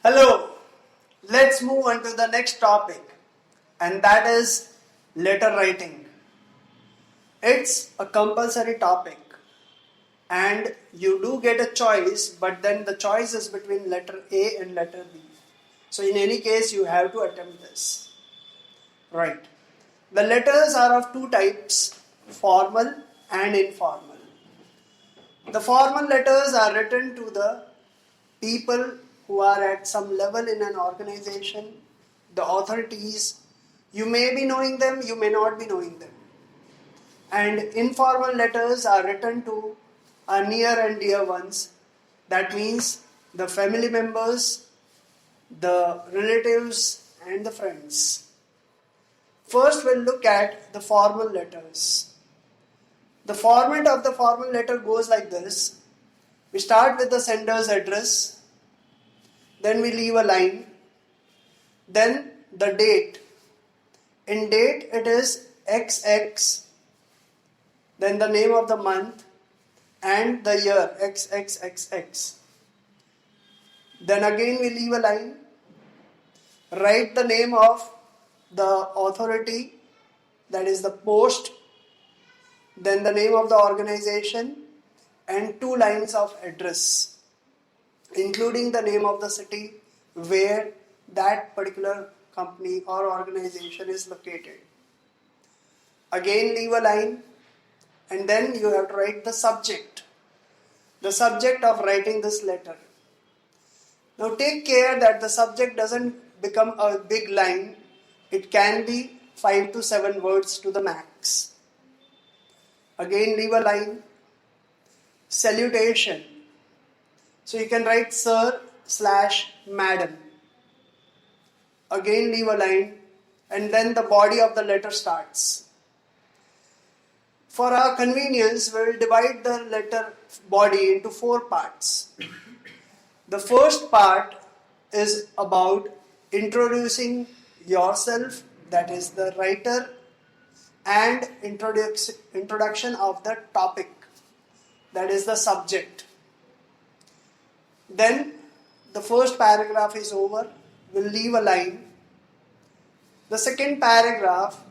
Hello, let's move on to the next topic, and that is letter writing. It's a compulsory topic, and you do get a choice, but then the choice is between letter A and letter B. So, in any case, you have to attempt this. Right. The letters are of two types, formal and informal. The formal letters are written to the people who are at some level in an organization, the authorities. You may be knowing them, you may not be knowing them. And informal letters are written to our near and dear ones. That means the family members, the relatives, and the friends. First, we'll look at the formal letters. The format of the formal letter goes like this. We start with the sender's address, then we leave a line, then the date. In date, it is XX, then the name of the month, and the year, XXXX. Then again we leave a line, write the name of the authority, that is the post, then the name of the organization, and 2 lines of address, including the name of the city where that particular company or organization is located. Again leave a line, and then you have to write the subject of writing this letter. Now take care that the subject doesn't become a big line. It can be 5 to 7 words to the max. Again leave a line. Salutation. So you can write sir/madam. Again leave a line, and then the body of the letter starts. For our convenience, we will divide the letter body into 4 parts. The first part is about introducing yourself, that is the writer, and introduction of the topic, that is the subject. Then the first paragraph is over, we'll leave a line. The second paragraph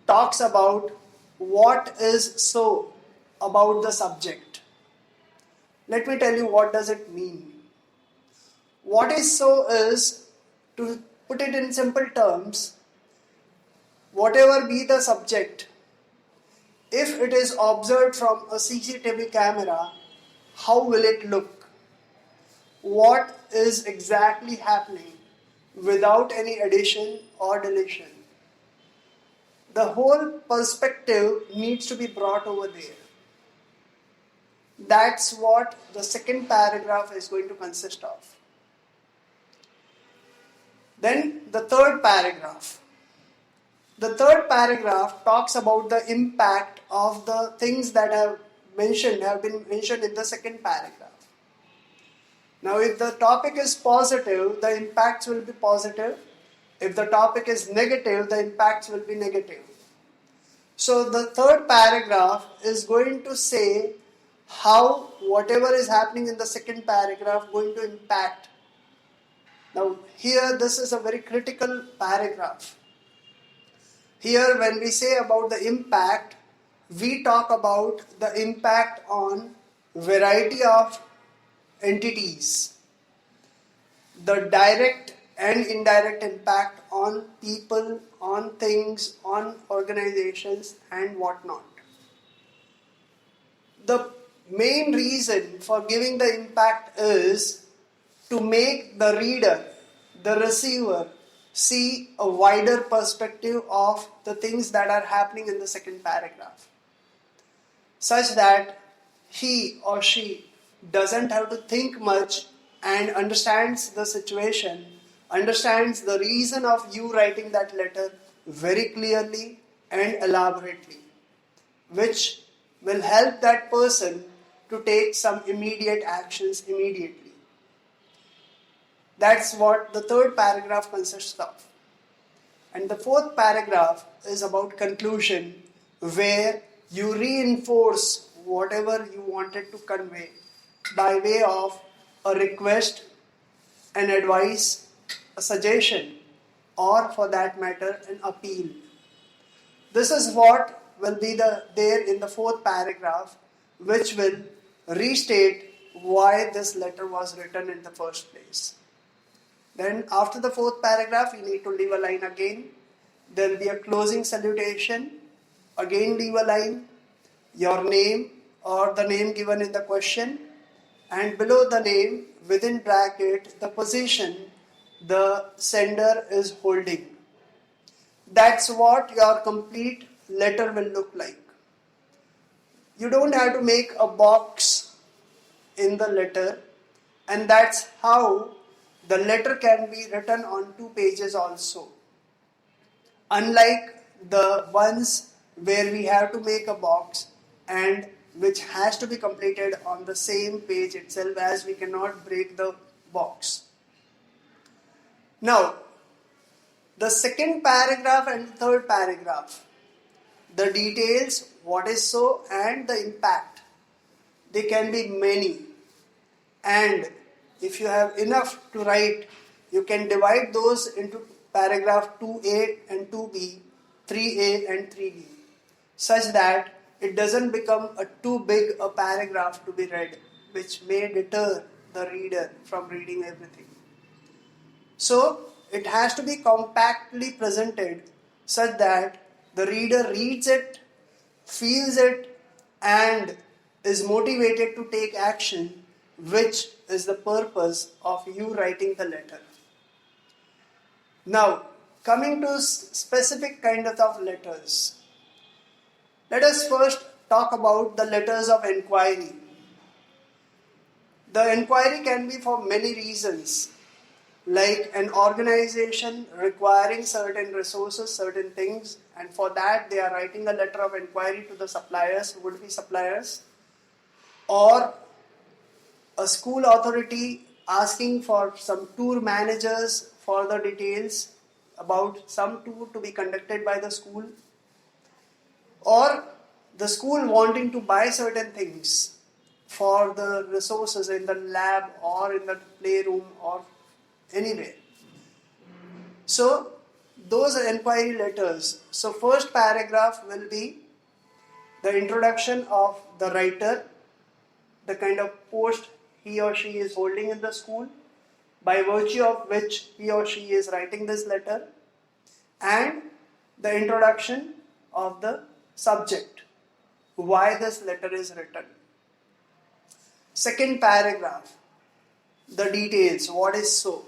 talks about what is so about the subject. Let me tell you what does it mean. What is so is, to put it in simple terms, whatever be the subject, if it is observed from a CCTV camera, how will it look? What is exactly happening without any addition or deletion? The whole perspective needs to be brought over there. That's what the second paragraph is going to consist of. Then the third paragraph. The third paragraph talks about the impact of the things that have been mentioned in the second paragraph. Now, if the topic is positive, the impacts will be positive. If the topic is negative, the impacts will be negative. So the third paragraph is going to say how whatever is happening in the second paragraph going to impact. Now here, this is a very critical paragraph. Here, when we say about the impact, we talk about the impact on variety of entities, the direct and indirect impact on people, on things, on organizations, and whatnot. The main reason for giving the impact is to make the reader, the receiver, see a wider perspective of the things that are happening in the second paragraph, such that he or she doesn't have to think much and understands the situation, understands the reason of you writing that letter very clearly and elaborately, which will help that person to take some immediate actions immediately. That's what the third paragraph consists of. And the fourth paragraph is about conclusion, where you reinforce whatever you wanted to convey by way of a request, an advice, a suggestion, or for that matter, an appeal. This is what will be there in the fourth paragraph, which will restate why this letter was written in the first place. Then after the fourth paragraph, you need to leave a line again. There will be a closing salutation. Again leave a line, your name or the name given in the question, and below the name, within bracket, the position the sender is holding. That's what your complete letter will look like. You don't have to make a box in the letter, and that's how the letter can be written on 2 pages also. Unlike the ones where we have to make a box and which has to be completed on the same page itself, as we cannot break the box. Now, the second paragraph and third paragraph, the details, what is so, and the impact, they can be many. And if you have enough to write, you can divide those into paragraph 2a and 2b, 3a and 3b, such that it doesn't become too big a paragraph to be read, which may deter the reader from reading everything. So, it has to be compactly presented such that the reader reads it, feels it, and is motivated to take action, which is the purpose of you writing the letter. Now, coming to specific kind of letters. Let us first talk about the letters of enquiry. The enquiry can be for many reasons, like an organization requiring certain resources, certain things, and for that they are writing a letter of enquiry to the suppliers, would-be suppliers, or a school authority asking for some tour managers for the details about some tour to be conducted by the school, or the school wanting to buy certain things for the resources in the lab or in the playroom or anywhere. So, those are enquiry letters. So, first paragraph will be the introduction of the writer, the kind of post he or she is holding in the school, by virtue of which he or she is writing this letter, and the introduction of the subject, why this letter is written. Second paragraph, the details, what is so.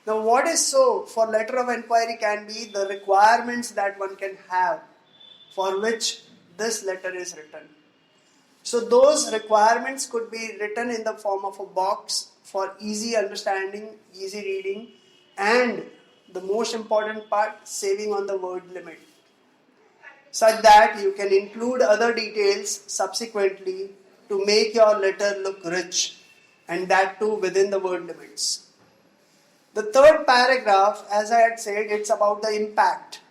Now, what is so for letter of enquiry can be the requirements that one can have for which this letter is written. So, those requirements could be written in the form of a box for easy understanding, easy reading, and the most important part, saving on the word limit, such that you can include other details subsequently to make your letter look rich, and that too within the word limits. The third paragraph, as I had said, it's about the impact.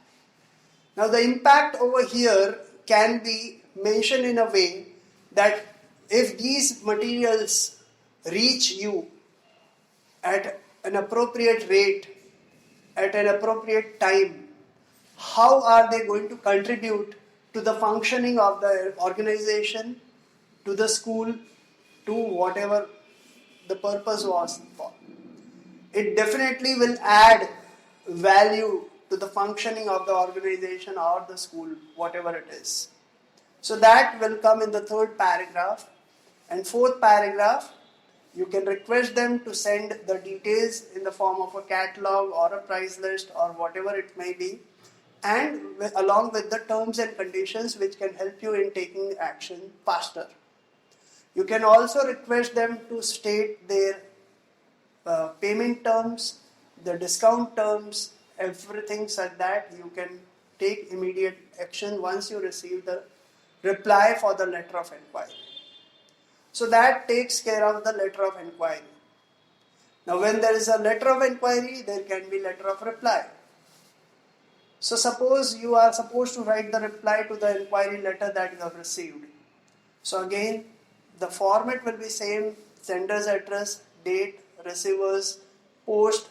Now, the impact over here can be mentioned in a way that if these materials reach you at an appropriate rate, at an appropriate time, how are they going to contribute to the functioning of the organization, to the school, to whatever the purpose was for. It definitely will add value to the functioning of the organization or the school, whatever it is. So that will come in the third paragraph. And fourth paragraph, you can request them to send the details in the form of a catalog or a price list or whatever it may be, and along with the terms and conditions which can help you in taking action faster. You can also request them to state their payment terms, the discount terms, everything such that you can take immediate action once you receive the reply for the letter of enquiry. So that takes care of the letter of enquiry. Now, when there is a letter of enquiry, there can be letter of reply. So suppose you are supposed to write the reply to the enquiry letter that you have received. So again, the format will be same: sender's address, date, receiver's post,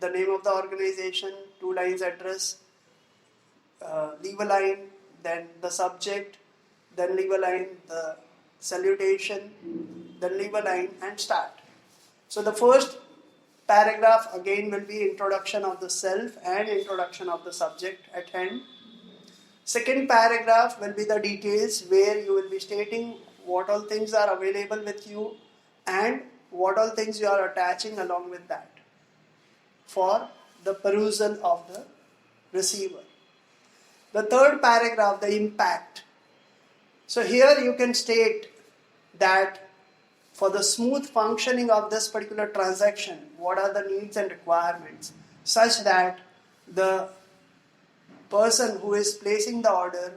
the name of the organization, 2 lines address, leave a line, then the subject, then leave a line, the salutation, then leave a line and start. So the first paragraph again will be introduction of the self and introduction of the subject at hand. Second paragraph will be the details where you will be stating what all things are available with you and what all things you are attaching along with that for the perusal of the receiver. The third paragraph, the impact. So here you can state that for the smooth functioning of this particular transaction, what are the needs and requirements such that the person who is placing the order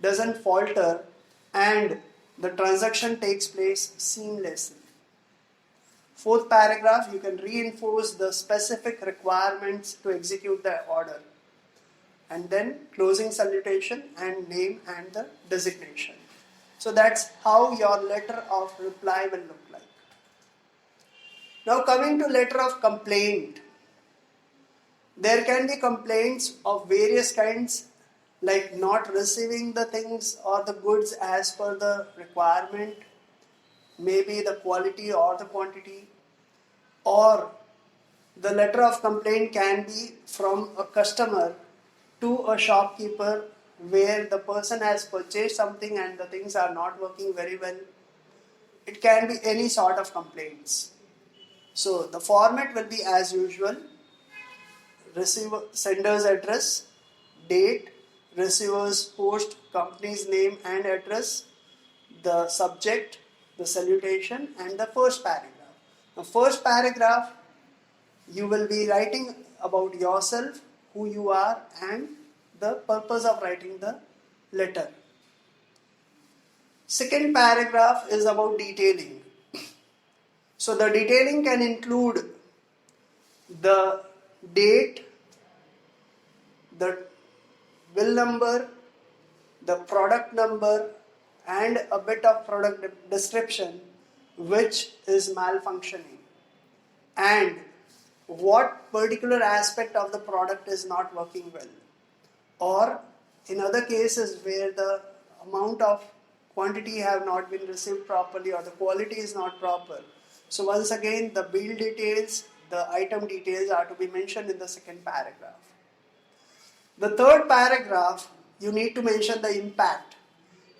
doesn't falter and the transaction takes place seamlessly. Fourth paragraph, you can reinforce the specific requirements to execute the order. And then closing salutation and name and the designation. So that's how your letter of reply will look like. Now coming to letter of complaint. There can be complaints of various kinds, like not receiving the things or the goods as per the requirement, maybe the quality or the quantity, or the letter of complaint can be from a customer to a shopkeeper where the person has purchased something and the things are not working very well. It can be any sort of complaints. So the format will be as usual: receiver, sender's address, date, receiver's post, company's name and address, the subject, the salutation, and the first paragraph. The first paragraph, you will be writing about yourself, who you are, and the purpose of writing the letter. Second paragraph is about detailing. So the detailing can include the date, the bill number, the product number, and a bit of product description which is malfunctioning, and what particular aspect of the product is not working well, or in other cases where the amount of quantity have not been received properly or the quality is not proper. So once again, the bill details, the item details are to be mentioned in the second paragraph. The third paragraph, you need to mention the impact.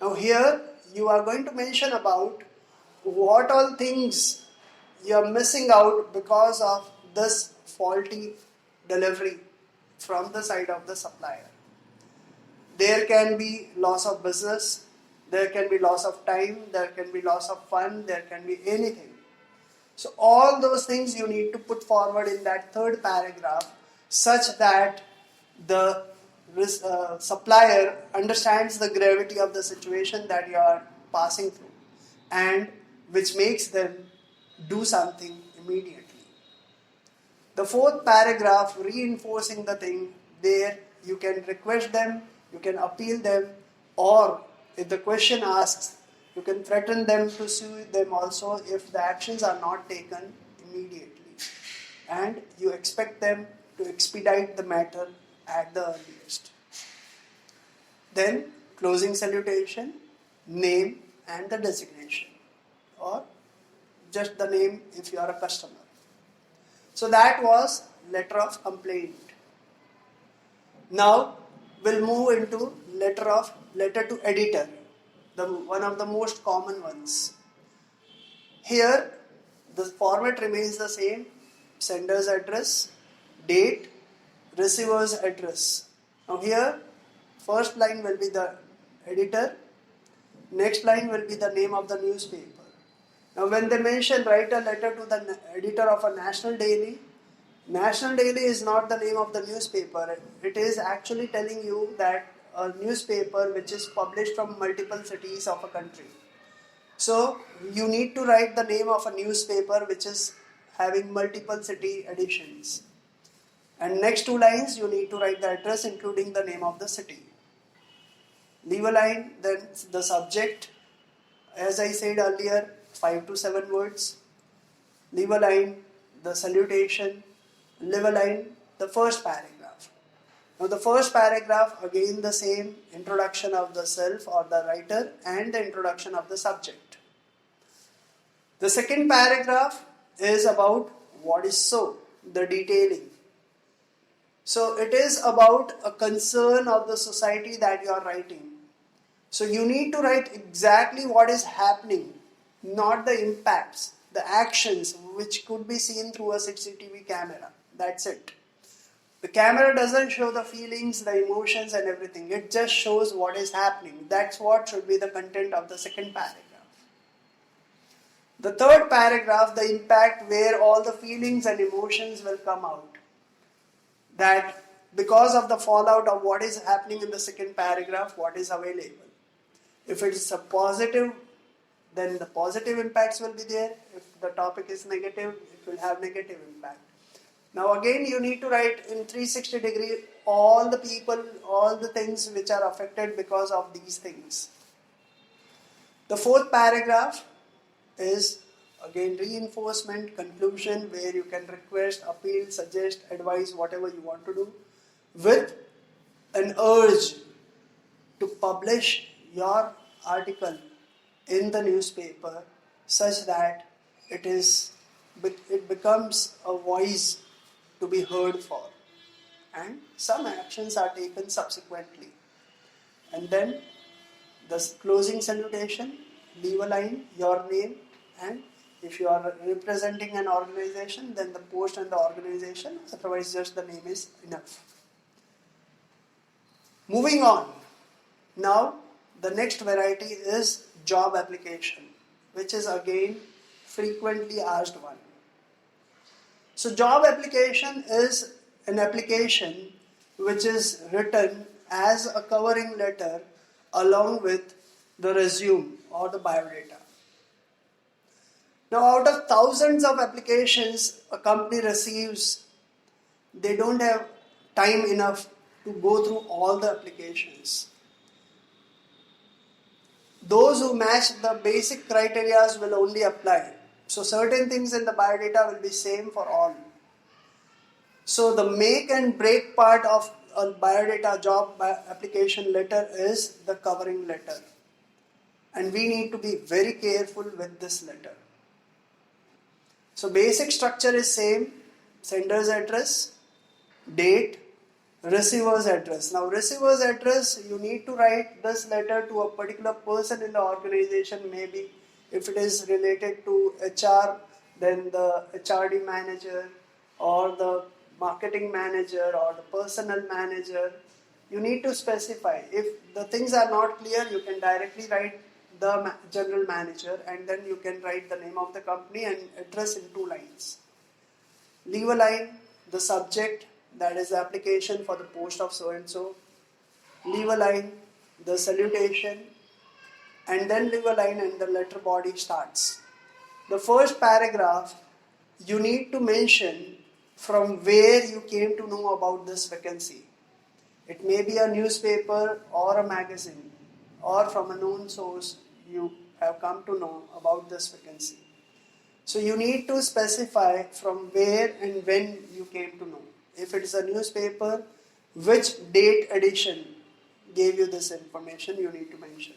Now here you are going to mention about what all things you are missing out because of this faulty delivery from the side of the supplier. There can be loss of business, there can be loss of time, there can be loss of fun, there can be anything. So all those things you need to put forward in that third paragraph such that the supplier understands the gravity of the situation that you are passing through and which makes them do something immediately. The fourth paragraph, reinforcing the thing, there you can request them, you can appeal them, or if the question asks, you can threaten them to sue them also if the actions are not taken immediately. And you expect them to expedite the matter at the earliest. Then closing salutation, name and the designation, or just the name if you are a customer. So that was letter of complaint. Now we'll move into letter to editor, one of the most common ones. Here the format remains the same: sender's address, date, receiver's address. Now here first line will be the editor, next line will be the name of the newspaper. Now when they mention write a letter to the editor of a national daily is not the name of the newspaper. It is actually telling you that a newspaper which is published from multiple cities of a country. So you need to write the name of a newspaper which is having multiple city editions. And next 2 lines you need to write the address including the name of the city. Leave a line, then the subject, as I said earlier, 5 to 7 words. Leave a line, the salutation, leave a line the first paragraph. Now the first paragraph, again the same, introduction of the self or the writer and the introduction of the subject. The second paragraph is about what is so, the detailing. So it is about a concern of the society that you are writing. So you need to write exactly what is happening, not the impacts, the actions which could be seen through a CCTV camera. That's it. The camera doesn't show the feelings, the emotions and everything. It just shows what is happening. That's what should be the content of the second paragraph. The third paragraph, the impact, where all the feelings and emotions will come out. That because of the fallout of what is happening in the second paragraph, what is available. If it is a positive, then the positive impacts will be there. If the topic is negative, it will have negative impact. Now again, you need to write in 360 degree all the people, all the things which are affected because of these things. The fourth paragraph is again reinforcement, conclusion, where you can request, appeal, suggest, advise, whatever you want to do, with an urge to publish your article in the newspaper such that it becomes a voice to be heard for, and some actions are taken subsequently. And then the closing salutation, leave a line, your name, and if you are representing an organization, then the post and the organization, otherwise just the name is enough. Moving on. Now, the next variety is job application, which is again frequently asked one. So job application is an application which is written as a covering letter along with the resume or the biodata. Now out of thousands of applications a company receives, they don't have time enough to go through all the applications. Those who match the basic criteria will only apply. So certain things in the biodata will be same for all. So the make and break part of a biodata job application letter is the covering letter. And we need to be very careful with this letter. So basic structure is same, sender's address, date, receiver's address. Now receiver's address, you need to write this letter to a particular person in the organization. Maybe if it is related to HR, then the HRD manager or the marketing manager or the personnel manager. You need to specify. If the things are not clear, you can directly write the general manager and then you can write the name of the company and address in 2 lines. Leave a line, the subject, that is the application for the post of so and so. Leave a line, the salutation, and then leave a line and the letter body starts. The first paragraph, you need to mention from where you came to know about this vacancy. It may be a newspaper or a magazine or from a known source you have come to know about this vacancy. So you need to specify from where and when you came to know. If it is a newspaper, which date edition gave you this information, you need to mention.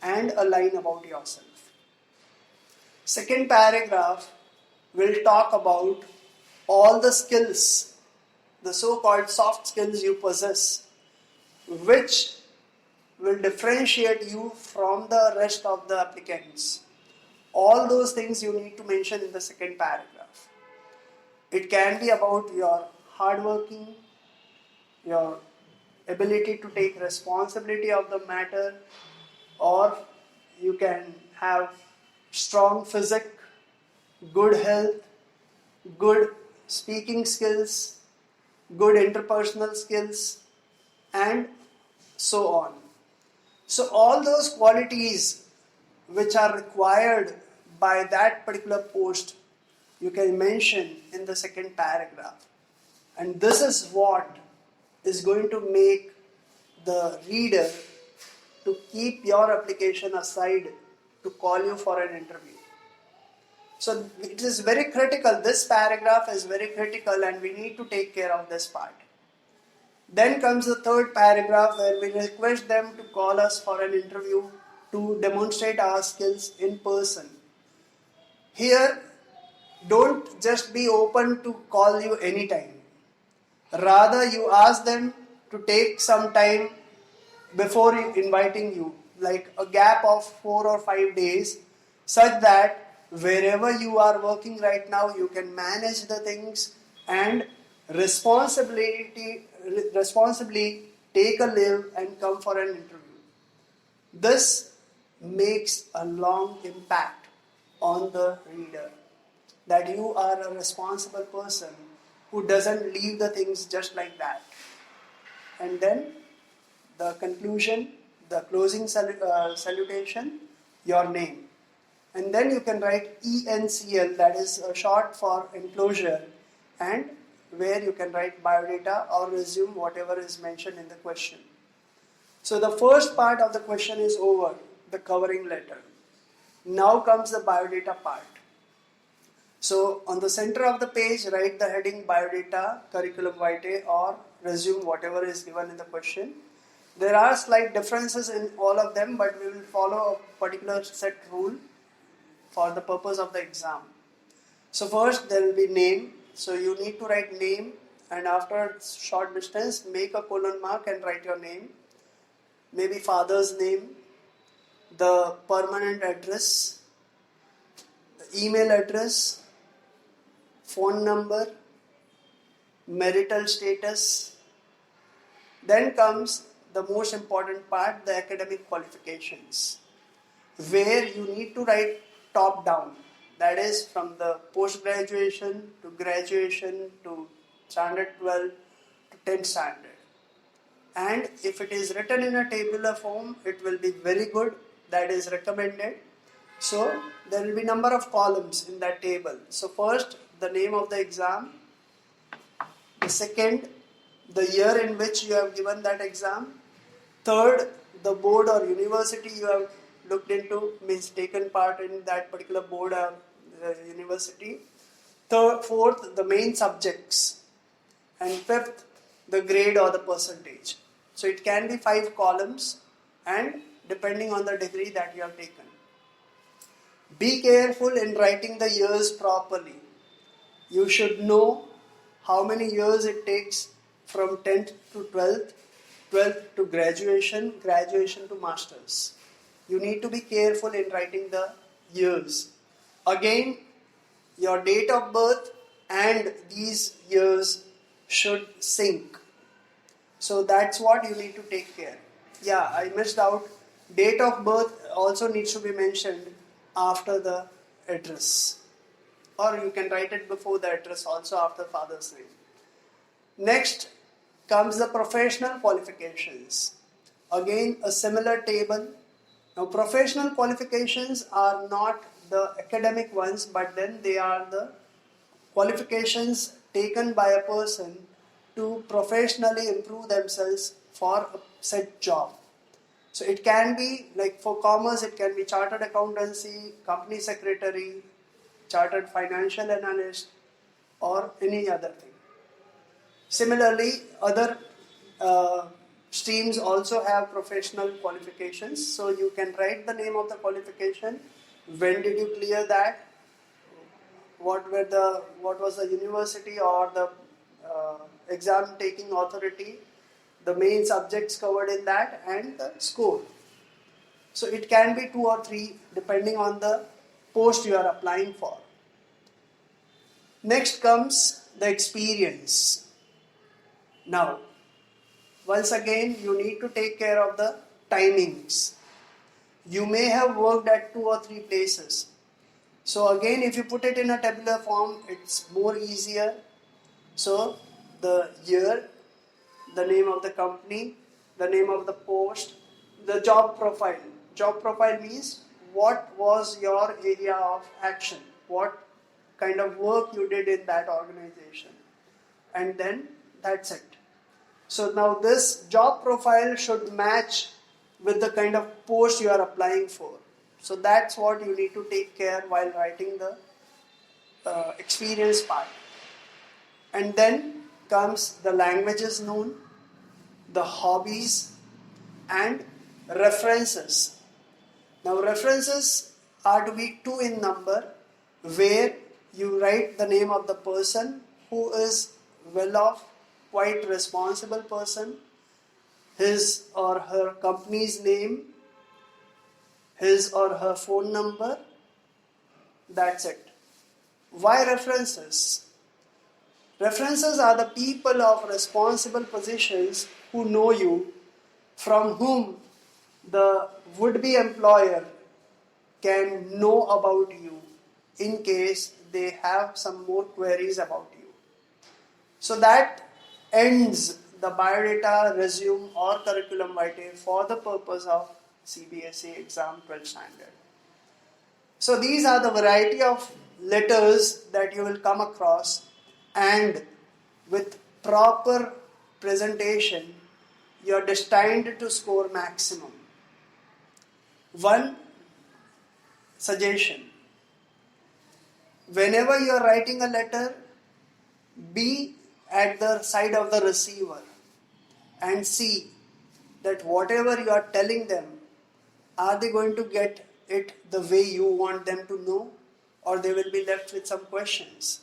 And a line about yourself. Second paragraph will talk about all the skills, the so-called soft skills you possess, which will differentiate you from the rest of the applicants. All those things you need to mention in the second paragraph. It can be about your hardworking, your ability to take responsibility of the matter, or you can have strong physique, good health, good speaking skills, good interpersonal skills, and so on. So all those qualities which are required by that particular post, you can mention in the second paragraph. And this is what is going to make the reader to keep your application aside to call you for an interview. So it is very critical. This paragraph is very critical and we need to take care of this part. Then comes the third paragraph where we request them to call us for an interview to demonstrate our skills in person. Here, don't just be open to call you anytime. Rather, you ask them to take some time before inviting you, like a gap of 4 or 5 days, such that wherever you are working right now, you can manage the things and responsibly take a leave and come for an interview. This makes a long impact on the reader, that you are a responsible person who doesn't leave the things just like that. And then the conclusion, the closing salutation, your name. And then you can write ENCL, that is a short for enclosure, and where you can write biodata or resume whatever is mentioned in the question. So the first part of the question is over, the covering letter. Now comes the biodata part. So on the center of the page, write the heading biodata, curriculum vitae or resume whatever is given in the question. There are slight differences in all of them, but we will follow a particular set rule for the purpose of the exam. So first there will be name. So you need to write name, and after short distance make a colon mark and write your name. Maybe father's name, the permanent address, the email address, phone number, marital status. Then comes the most important part, the academic qualifications, where you need to write top down. That is from the post-graduation to graduation to standard 12 to 10th standard. And if it is written in a tabular form, it will be very good. That is recommended. So there will be number of columns in that table. So first, the name of the exam. The second, the year in which you have given that exam. Third, the board or university you have looked into, means taken part in that particular board or university. Fourth, the main subjects. And fifth, the grade or the percentage. So it can be 5 columns, and depending on the degree that you have taken. Be careful in writing the years properly. You should know how many years it takes from 10th to 12th, 12th to graduation, graduation to masters. You need to be careful in writing the years. Again, your date of birth and these years should sync. So that's what you need to take care. Yeah, I missed out. Date of birth also needs to be mentioned after the address. Or you can write it before the address also after father's name. Next comes the professional qualifications. Again, a similar table. Now, professional qualifications are not the academic ones, but then they are the qualifications taken by a person to professionally improve themselves for a set job. So it can be, like for commerce, it can be chartered accountancy, company secretary, chartered financial analyst, or any other thing. Similarly, other streams also have professional qualifications. So you can write the name of the qualification. When did you clear that? What was the university or the exam taking authority? The main subjects covered in that and the score. So it can be 2 or 3 depending on the post you are applying for. Next comes the experience. Now, once again, you need to take care of the timings. You may have worked at 2 or 3 places. So again, if you put it in a tabular form, it's more easier. So the year, the name of the company, the name of the post, the job profile. Job profile means what was your area of action, what kind of work you did in that organization, and then that's it. So now this job profile should match with the kind of post you are applying for. So that's what you need to take care while writing the experience part. And then comes the languages known, the hobbies, and references. Now references are to be 2 in number, where you write the name of the person who is well off, quite responsible person, his or her company's name, his or her phone number. That's it. Why references? References are the people of responsible positions who know you, from whom the would-be employer can know about you in case they have some more queries about you. So that ends the biodata, resume or curriculum vitae for the purpose of CBSE exam 12 standard. So these are the variety of letters that you will come across, and with proper presentation you are destined to score maximum. One suggestion: whenever you are writing a letter, be at the side of the receiver and see that whatever you are telling them, are they going to get it the way you want them to know, or they will be left with some questions.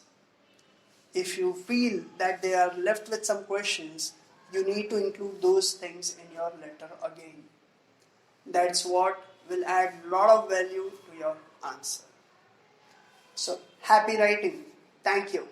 If you feel that they are left with some questions, you need to include those things in your letter again. That's what will add a lot of value to your answer. So, happy writing. Thank you.